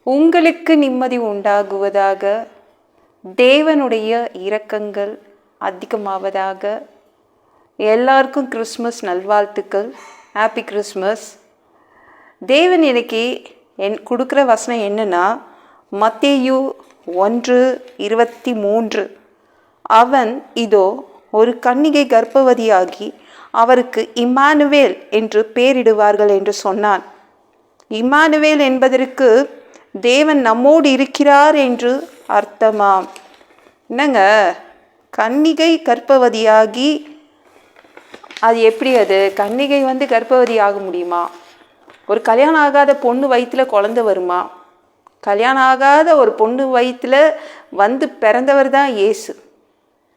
உங்களுக்கு நிம்மதி உண்டாகுவதாக. தேவனுடைய இரக்கங்கள் அதிகமாவதாக. எல்லாருக்கும் கிறிஸ்மஸ் நல்வாழ்த்துக்கள். Happy Christmas. தேவன் எனக்கு கொடுக்குற வசனம் என்னன்னா, மத்தேயு 1:23. அவன் இதோ ஒரு கன்னிகை கர்ப்பவதியாகி அவருக்கு இம்மானுவேல் என்று பெயரிடுவார்கள் என்று சொன்னான். இம்மானுவேல் என்பதற்கு தேவன் நம்மோடு இருக்கிறார் என்று அர்த்தமாம். என்னங்க, கன்னிகை கர்ப்பவதியாகி, அது எப்படி? அது கன்னிகை கர்ப்பவதி ஆக முடியுமா? ஒரு கல்யாணம் ஆகாத பொண்ணு வயிற்றில் குழந்தை வருமா? கல்யாணம் ஆகாத ஒரு பொண்ணு வயிற்றில் பிறந்தவர் தான் இயேசு.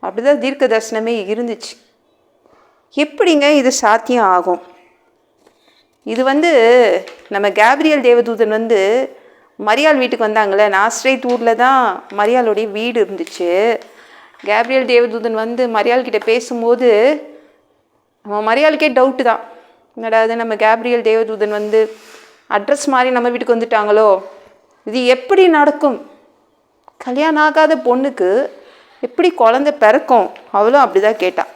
அப்படிதான் தீர்க்க தரிசனமே இருந்துச்சு. எப்படிங்க இது சாத்தியம் ஆகும்? இது நம்ம கேப்ரியல் தேவதூதன் மரியாள் வீட்டுக்கு வந்தாங்களே, நாசரேத் ஊரில் தான் மரியாளுடைய வீடு இருந்துச்சு. கேப்ரியல் தேவதூதன் மரியாள் கிட்ட பேசும்போது மரியாளுக்கே டவுட்டு தான். என்னடாது, நம்ம கேப்ரியல் தேவதூதன் அட்ரஸ் மாதிரி நம்ம வீட்டுக்கு வந்துட்டாங்களோ, இது எப்படி நடக்கும்? கல்யாணம் ஆகாத பொண்ணுக்கு எப்படி குழந்தை பிறக்கும்? அவளும் அப்படிதான் கேட்டான்.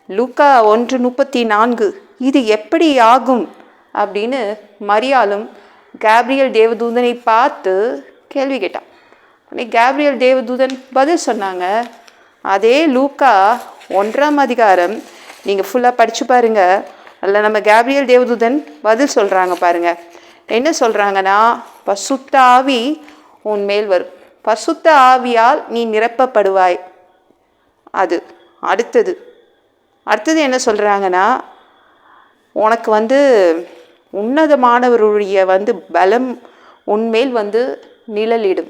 லூக்கா 1:34, இது எப்படி ஆகும் அப்படின்னு மரியாளும் கேப்ரியல் தேவதூதனை பார்த்து கேள்வி கேட்டான். கேப்ரியல் தேவதூதன் பதில் சொன்னாங்க. அதே லூக்கா 1 நீங்கள் ஃபுல்லாக படித்து பாருங்க. அதில் நம்ம கேப்ரியல் தேவதூதன் பதில் சொல்கிறாங்க பாருங்க. என்ன சொல்கிறாங்கன்னா, பசுத்த ஆவி உன்மேல் வரும், பசுத்த ஆவியால் நீ நிரப்பப்படுவாய். அது அடுத்தது என்ன சொல்கிறாங்கன்னா, உனக்கு உன்னதமானவருடைய பலம் உன்மேல் நிழலிடும்.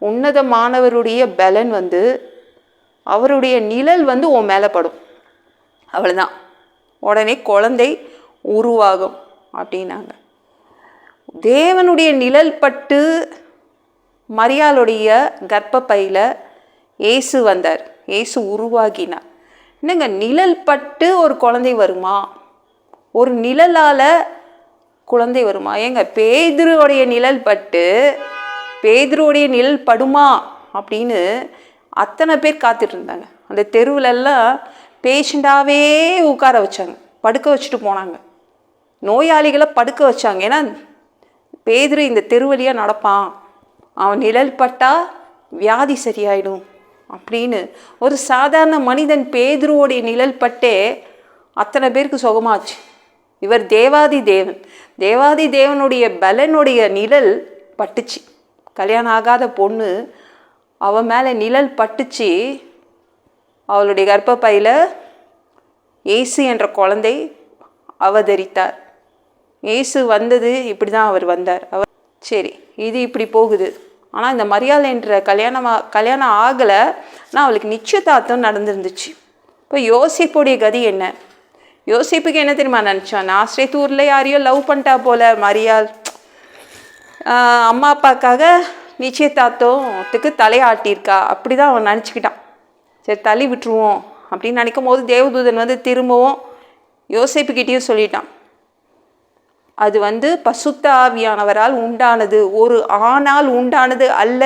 உன்னதமானவருடைய பலன் அவருடைய நிழல் உன் மேலே படும். அவ்வளோதான், உடனே குழந்தை உருவாகும் அப்படின்னாங்க. தேவனுடைய நிழல் பட்டு மரியாளுடைய கர்ப்பப்பையில் இயேசு வந்தார், இயேசு உருவாகினார். என்னங்க, நிழல் பட்டு ஒரு குழந்தை வருமா? ஒரு நிழலால் குழந்தை வருமா? ஏங்க, பேதுருவுடைய நிழல் பட்டு பேதுருவுடைய நிழல் படுமா அப்படின்னு அத்தனை பேர் காத்துட்டு இருந்தாங்க. அந்த தெருவிலெல்லாம் பேஷண்டாகவே உட்கார வச்சாங்க, படுக்க வச்சுட்டு போனாங்க. நோயாளிகளை படுக்க வச்சாங்க. ஏன்னா பேதுரு இந்த தெருவழியாக நடப்பான், அவன் நிழல் பட்டால் வியாதி சரியாயிடும் அப்படின்னு ஒரு சாதாரண மனிதன் பேதுருவோடைய நிழல் பட்டே அத்தனை பேருக்கு சுகமாச்சு. இவர் தேவாதி தேவன், தேவாதி தேவனுடைய பலனுடைய நிழல் பட்டுச்சு. கல்யாணம் ஆகாத பொண்ணு அவன் மேலே நிழல் பட்டுச்சு. அவளுடைய கர்ப்பப்பையில் இயேசு என்ற குழந்தை அவதரித்தார். இயேசு இப்படி தான் அவர் வந்தார். சரி, இது இப்படி போகுது. ஆனால் இந்த மரியாள் என்ற கல்யாணம் ஆகலை, ஆனால் அவளுக்கு நிச்சயதார்த்தம் நடந்துருந்துச்சு. இப்போ யோசிப்புடைய கதி என்ன? யோசிப்புக்கு என்ன தெரியுமா நினச்சான்? நாசரேத் ஊரில் யாரையோ லவ் பண்ணிட்டா போல மரியாள், அம்மா அப்பாக்காக நிச்சயதார்த்தத்துக்கு தலையாட்டியிருக்கா. அப்படி தான் அவன் நினச்சிக்கிட்டான். சரி, தள்ளி விட்டுருவோம் அப்படின்னு நினைக்கும் போது தேவதூதன் திரும்பவும் யோசிப்புக்கிட்டேயும் சொல்லிட்டான், அது பசுத்த ஆவியானவரால் உண்டானது, ஒரு ஆணால் உண்டானது அல்ல.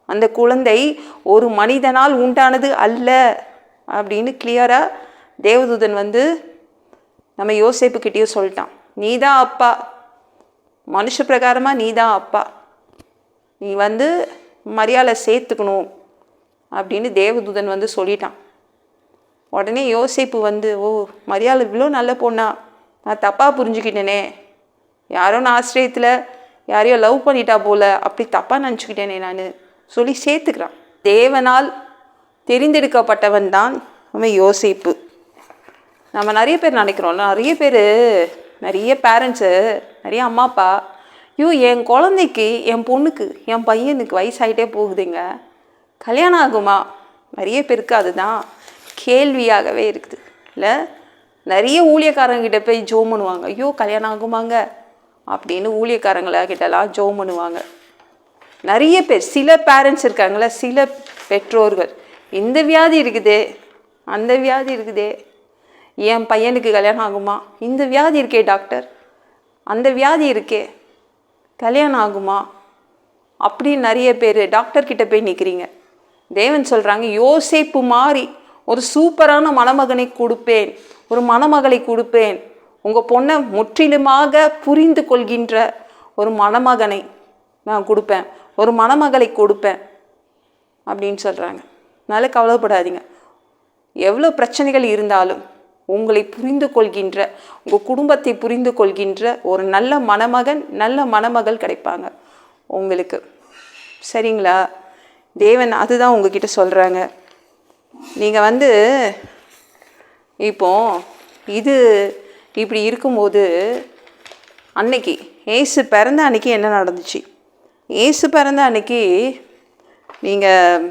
அந்த குழந்தை ஒரு மனிதனால் உண்டானது அல்ல அப்படின்னு கிளியராக தேவதூதன் நம்ம யோசிப்புக்கிட்டேயும் சொல்லிட்டான். நீ தான் அப்பா, மனுஷ பிரகாரமாக நீ தான் அப்பா, நீ மரியாதை சேர்த்துக்கணும் அப்படின்னு தேவதூதன் சொல்லிட்டான். உடனே யோசிப்பு ஓ, மரியாதை இவ்வளோ நல்ல பொண்ணா, நான் தப்பாக புரிஞ்சுக்கிட்டேனே, யாரோ ஆசிரியத்தில் யாரையோ லவ் பண்ணிட்டா போல, அப்படி தப்பாக நினச்சிக்கிட்டேனே நான் சொல்லி சேர்த்துக்கிறான். தேவனால் தெரிந்தெடுக்கப்பட்டவன் தான் நம்ம யோசிப்பு. நம்ம நிறைய பேர் நினைக்கிறோம்ல, நிறைய பேரண்ட்ஸு, நிறைய அம்மா அப்பா, என் குழந்தைக்கு, என் பொண்ணுக்கு, என் பையனுக்கு வயசாகிட்டே போகுதுங்க, கல்யாணம் ஆகுமா? நிறைய பேருக்கு அதுதான் கேள்வியாகவே இருக்குது இல்லை? நிறைய ஊழியக்காரங்கிட்ட போய் ஜோம் பண்ணுவாங்க, ஐயோ கல்யாணம் ஆகுமாங்க அப்படின்னு ஊழியக்காரங்களாகிட்டலாம் ஜோம் பண்ணுவாங்க. நிறைய பேர், சில பேரண்ட்ஸ் இருக்காங்களே, சில பெற்றோர்கள், இந்த வியாதி இருக்குதே, அந்த வியாதி இருக்குதே, என் பையனுக்கு கல்யாணம் ஆகுமா? இந்த வியாதி இருக்கே டாக்டர், அந்த வியாதி இருக்கே, கல்யாணம் ஆகுமா அப்படின்னு நிறைய பேர் டாக்டர்கிட்ட போய் நிற்கிறீங்க. தேவன் சொல்கிறாங்க, யோசேப்பு மாதிரி ஒரு சூப்பரான மணமகனை கொடுப்பேன், ஒரு மணமகளை கொடுப்பேன், உங்கள் பொண்ணை முற்றிலுமாக புரிந்து கொள்கின்ற ஒரு மணமகனை நான் கொடுப்பேன், ஒரு மணமகளை கொடுப்பேன் அப்படின்னு சொல்கிறாங்க. அதனால கவலைப்படாதீங்க. எவ்வளோ பிரச்சனைகள் இருந்தாலும் உங்களை புரிந்து கொள்கின்ற, உங்கள் குடும்பத்தை புரிந்து கொள்கின்ற ஒரு நல்ல மணமகன், நல்ல மணமகள் கிடைப்பாங்க உங்களுக்கு. சரிங்களா? தேவன் அதுதான் உங்ககிட்ட சொல்கிறாங்க. நீங்கள் இப்போ இது இப்படி இருக்கும்போது, அன்னைக்கு ஏசு பிறந்த அன்னைக்கு என்ன நடந்துச்சு? ஏசு பிறந்த அன்னைக்கு நீங்கள்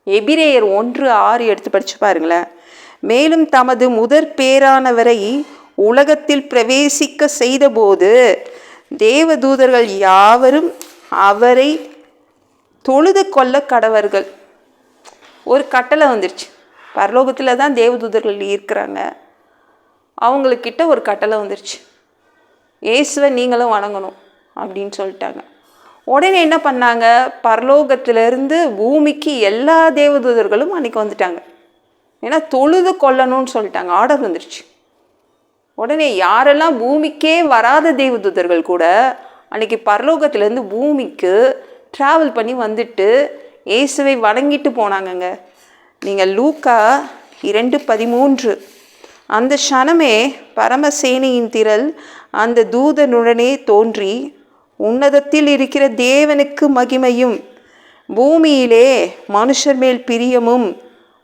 எபிரேயர் 1:6 எடுத்து படித்து பாருங்களேன். மேலும் தமது முதற் பேரானவரை உலகத்தில் பிரவேசிக்க செய்தபோது தேவதூதர்கள் யாவரும் அவரை தொழுது கொள்ள கடவர்கள். ஒரு கட்டளை வந்துருச்சு. பரலோகத்தில் தான் தேவதூதர்கள் இருக்கிறாங்க. அவங்கக்கிட்ட ஒரு கட்டளை வந்துருச்சு, இயேசுவை நீங்களும் வணங்கணும் அப்படின்னு சொல்லிட்டாங்க. உடனே என்ன பண்ணாங்க? பரலோகத்திலிருந்து பூமிக்கு எல்லா தேவதூதர்களும் அன்றைக்கி வந்துட்டாங்க. ஏன்னா தொழுது கொள்ளணும்னு சொல்லிட்டாங்க, ஆர்டர் வந்துருச்சு. உடனே யாரெல்லாம் பூமிக்கே வராத தேவதூதர்கள் கூட அன்றைக்கி பரலோகத்திலேருந்து பூமிக்கு ட்ராவல் பண்ணி வந்துட்டு இயேசுவை வணங்கிட்டு போனாங்கங்க. நீங்கள் லூக்கா 2:13, அந்த க்ஷணமே பரமசேனையின் திரள் அந்த தூதனுடனே தோன்றி உன்னதத்தில் இருக்கிற தேவனுக்கு மகிமையும் பூமியிலே மனுஷர் மேல் பிரியமும்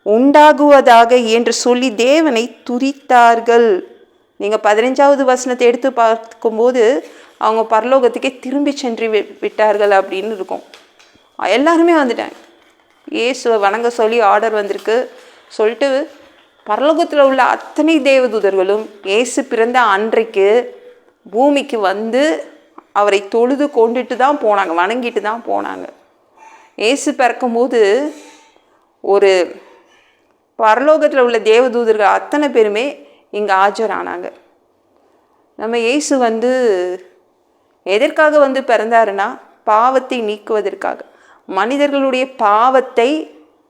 உண்டாகுவதாக என்று சொல்லி தேவனை துதித்தார்கள். நீங்கள் 15வது வசனத்தை எடுத்து பார்க்கும்போது அவங்க பரலோகத்துக்கே திரும்பி சென்று விட்டார்கள் அப்படின்னு இருக்கும். எல்லாருமே வந்துட்டாங்க. இயேசுவை வணங்க சொல்லி ஆர்டர் வந்திருக்கு சொல்லிட்டு பரலோகத்தில் உள்ள அத்தனை தேவதூதர்களும் இயேசு பிறந்த அன்றைக்கு பூமிக்கு வந்து அவரை தொழுது கொண்டுட்டு தான் போனாங்க, வணங்கிட்டு தான் போனாங்க. இயேசு பிறக்கும்போது ஒரு பரலோகத்தில் உள்ள தேவதூதர்கள் அத்தனை பேருமே இங்கே ஆஜரானாங்க. நம்ம இயேசு எதற்காக பிறந்தாருன்னா பாவத்தை நீக்குவதற்காக, மனிதர்களுடைய பாவத்தை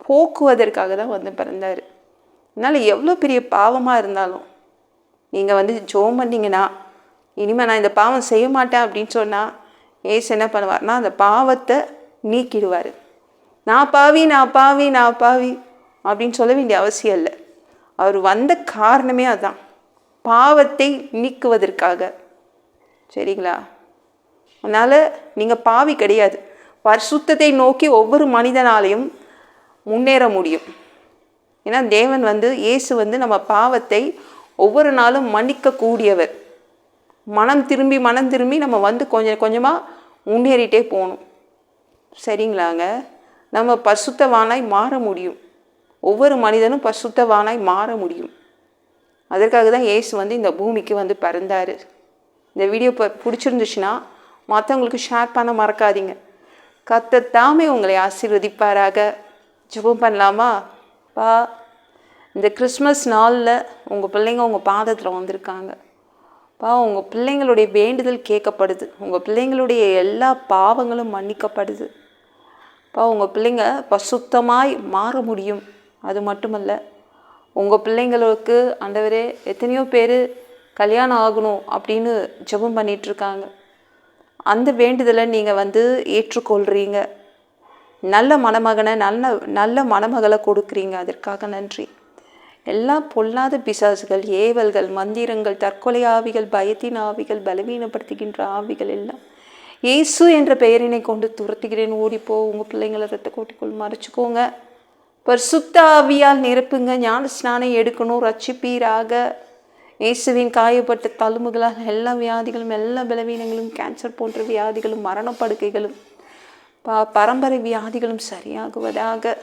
போக்குவதற்காக தான் பிறந்தார். அதனால் எவ்வளோ பெரிய பாவமாக இருந்தாலும் நீங்கள் ஜெபம் பண்ணிங்கன்னா, இனிமேல் நான் இந்த பாவம் செய்ய மாட்டேன் அப்படின்னு சொன்னால் ஏசு என்ன பண்ணுவார்னா அந்த பாவத்தை நீக்கிடுவார். நான் பாவி நான் பாவி நான் பாவி அப்படின்னு சொல்ல வேண்டிய அவசியம் இல்லை. அவர் வந்த காரணமே அதுதான், பாவத்தை நீக்குவதற்காக. சரிங்களா? அதனால் நீங்கள் பாவி கிடையாது. பரிசுத்தத்தை நோக்கி ஒவ்வொரு மனிதனாலையும் முன்னேற முடியும். ஏன்னா தேவன் இயேசு நம்ம பாவத்தை ஒவ்வொரு நாளும் மன்னிக்கக்கூடியவர். மனம் திரும்பி நம்ம கொஞ்சம் கொஞ்சமாக முன்னேறிட்டே போகணும். சரிங்களாங்க? நம்ம பரிசுத்தவானாய் மாற முடியும். ஒவ்வொரு மனிதனும் பரிசுத்தவானாய் மாற முடியும். அதற்காக தான் இயேசு இந்த பூமிக்கு பிறந்தார். இந்த வீடியோ பிடிச்சிருந்துச்சுன்னா மற்றவங்களுக்கு ஷேர் பண்ண மறக்காதீங்க. கர்த்தர் தாமே உங்களை ஆசீர்வதிப்பாராக. ஜெபம் பண்ணலாமா? பா, இந்த கிறிஸ்மஸ் நாளில் உங்கள் பிள்ளைங்க உங்கள் பாதத்தில் வந்திருக்காங்க. பா, உங்கள் பிள்ளைங்களுடைய வேண்டுதல் கேட்கப்படுது. உங்கள் பிள்ளைங்களுடைய எல்லா பாவங்களும் மன்னிக்கப்படுது. பா, உங்கள் பிள்ளைங்க பரிசுத்தமாய் மாற முடியும். அது மட்டுமல்ல, உங்கள் பிள்ளைங்களுக்கு ஆண்டவரே எத்தனையோ பேர் கல்யாணம் ஆகணும் அப்படின்னு ஜெபம் பண்ணிகிட்ருக்காங்க. அந்த வேண்டுதலை நீங்கள் ஏற்றுக்கொள்கிறீங்க. நல்ல மணமகனை நல்ல மணமகளை கொடுக்குறீங்க. அதற்காக நன்றி. எல்லா பொல்லாத பிசாசுகள், ஏவல்கள், மந்திரங்கள், தற்கொலை ஆவிகள், பயத்தின் ஆவிகள், பலவீனப்படுத்துகின்ற ஆவிகள் எல்லாம் இயேசு என்ற பெயரினை கொண்டு துரத்துகிறேன். ஓடிப்போ. உங்கள் பிள்ளைங்களை ரத்த கோட்டிக்குள் மறைச்சிக்கோங்க. பரிசுத்த ஆவியால் நிரப்புங்க. ஞான ஸ்நானம் எடுக்கணும். ரட்சிப்பீராக. இயேசுவின் காயப்பட்ட தழும்புகளால் எல்லா வியாதிகளும், எல்லா பலவீனங்களும், கேன்சர் போன்ற வியாதிகளும், மரணப்படுக்கைகளும், பரம்பரை வியாதிகளும் சரியாகுவதாக.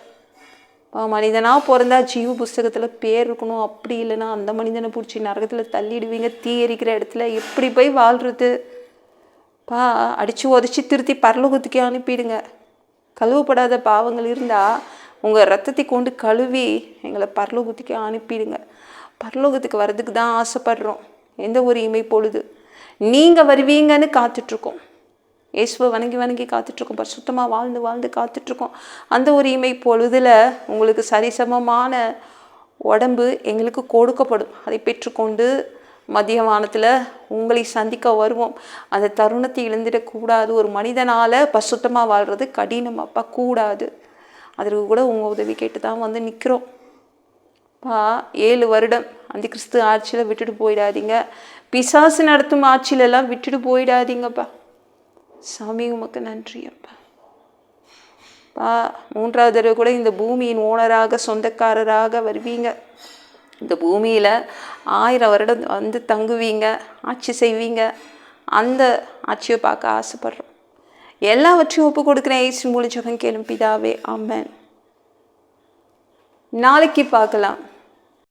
மனிதனாக பிறந்தா ஜீவ புஸ்தகத்தில் பேர் இருக்கணும். அப்படி இல்லைன்னா அந்த மனிதனை பிடிச்சி நரகத்தில் தள்ளிடுவீங்க. தீ எரிக்கிற இடத்துல எப்படி போய் வாழ்கிறது? அடித்து உதச்சி திருத்தி பரலோகத்துக்கே அனுப்பிடுங்க. கழுவப்படாத பாவங்கள் இருந்தால் உங்கள் ரத்தத்தை கொண்டு கழுவி எங்களை பரலோகத்துக்கே அனுப்பிடுங்க. பரலோகத்துக்கு வர்றதுக்கு தான் ஆசைப்படுறோம். எந்த ஒரு இமை பொழுது நீங்கள் வருவீங்கன்னு காத்துட்ருக்கோம். இயேசுவை வணங்கி வணங்கி காத்துட்ருக்கோம், பரிசுத்தமாக வாழ்ந்து வாழ்ந்து காத்துட்ருக்கோம். அந்த ஒரு இமை பொழுதில் உங்களுக்கு சரிசமமான உடம்பு எங்களுக்கு கொடுக்கப்படும். அதை பெற்றுக்கொண்டு மதிய வானத்தில் உங்களை சந்திக்க வருவோம். அந்த தருணத்தை இழந்துடக்கூடாது. ஒரு மனிதனால் பரிசுத்தமாக வாழ்கிறது கடினம் அப்பா, கூடாது. அதற்கு கூட உங்கள் உதவி கேட்டு தான் வந்து நிற்கிறோம். 7 வருடம் அந்த கிறிஸ்து ஆட்சியில் விட்டுட்டு போயிடாதீங்க. பிசாசு நடத்தும் ஆட்சியிலெல்லாம் விட்டுட்டு போயிடாதீங்கப்பா. சாமி உமக்கு நன்றி அப்பா. 3ஆவது தடவை கூட இந்த பூமியின் ஓனராக சொந்தக்காரராக வருவீங்க. இந்த பூமியில் 1000 வருடம் வந்து தங்குவீங்க, ஆட்சி செய்வீங்க. அந்த ஆட்சியை பார்க்க ஆசைப்படுறோம். எல்லாவற்றையும் ஒப்பு கொடுக்குறேன். இயேசு மூலம் ஜெபம் கேளும் பிதாவே, ஆமென். நாளைக்கு பார்க்கலாம்.